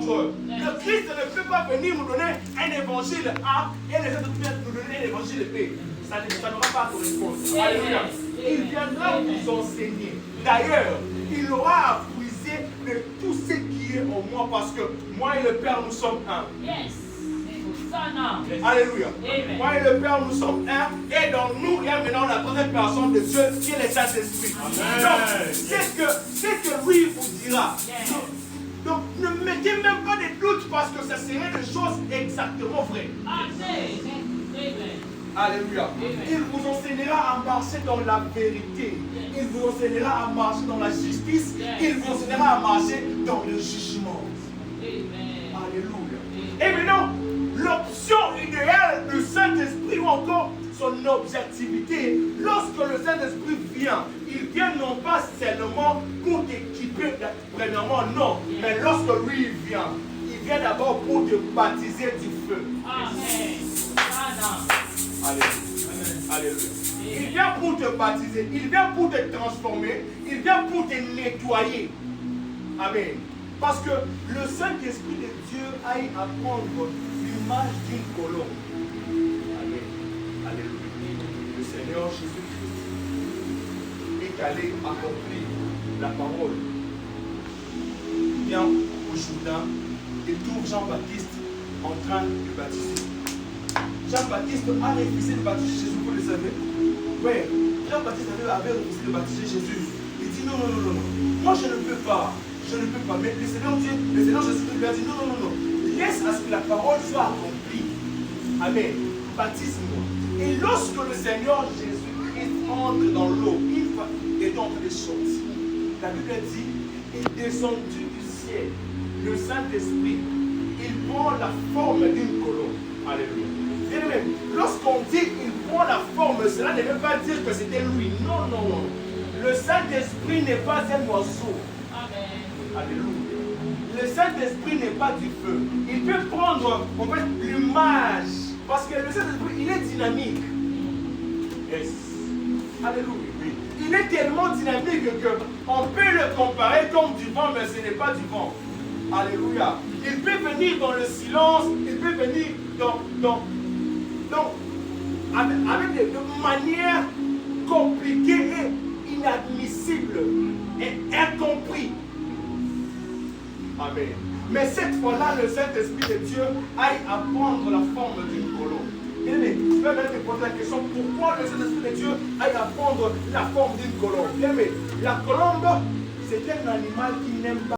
ordre. Le Christ ne peut pas venir nous donner un évangile A et les autres viennent nous donner un évangile B. Ça n'aura pas correspondre. Alléluia. Il viendra vous enseigner. D'ailleurs, il aura à puiser de tout ce qui est en moi parce que moi et le Père nous sommes un. Yes. Alléluia. Amen. Moi et le Père nous sommes un. Et dans nous, il y a maintenant la troisième personne de Dieu qui est le Saint-Esprit. Donc, c'est que lui vous dira. Yes. Donc, ne mettez même pas de doute parce que ce serait des choses exactement vraies. Amen. Alléluia. Il vous enseignera à marcher dans la vérité. Il vous enseignera à marcher dans la justice. Il vous enseignera à marcher dans le jugement. Alléluia. Et maintenant, l'option idéale du Saint-Esprit ou encore son objectivité, lorsque le Saint-Esprit vient, il vient non pas seulement pour t'équiper, premièrement, non, mais lorsque lui vient, il vient d'abord pour te baptiser du feu. Alléluia. Alléluia. Il vient pour te baptiser, il vient pour te transformer, il vient pour te nettoyer. Amen. Parce que le Saint-Esprit de Dieu aille à prendre l'image d'une colombe. Amen. Alléluia. Le Seigneur Jésus-Christ est allé accomplir la parole. Il vient au Jourdain et trouve Jean-Baptiste en train de baptiser. Jean-Baptiste a refusé de baptiser Jésus, vous le savez. Oui, Jean-Baptiste avait refusé de baptiser Jésus. Il dit non. Moi je ne peux pas. Mais le Seigneur Jésus lui a dit non. Laisse à ce que la parole soit accomplie. Amen. Baptise-moi. Et lorsque le Seigneur Jésus-Christ entre dans l'eau, il est en train de sortir. La Bible dit, il est descendu du ciel. Le Saint-Esprit, il prend la forme d'une colombe. Alléluia. Lorsqu'on dit qu'il prend la forme, cela ne veut pas dire que c'était lui. Non. Le Saint-Esprit n'est pas un oiseau. Alléluia. Le Saint-Esprit n'est pas du feu. Il peut prendre en fait l'image. Parce que le Saint-Esprit, il est dynamique. Yes. Alléluia. Oui. Il est tellement dynamique qu'on peut le comparer comme du vent, mais ce n'est pas du vent. Alléluia. Il peut venir dans le silence, il peut venir avec des manières compliquées et inadmissibles et incompris. Amen. Mais cette fois-là, le Saint-Esprit de Dieu aille à prendre la forme d'une colombe. Je vais même te poser la question, pourquoi le Saint-Esprit de Dieu aille à prendre la forme d'une colombe? La colombe, c'est un animal qui n'aime pas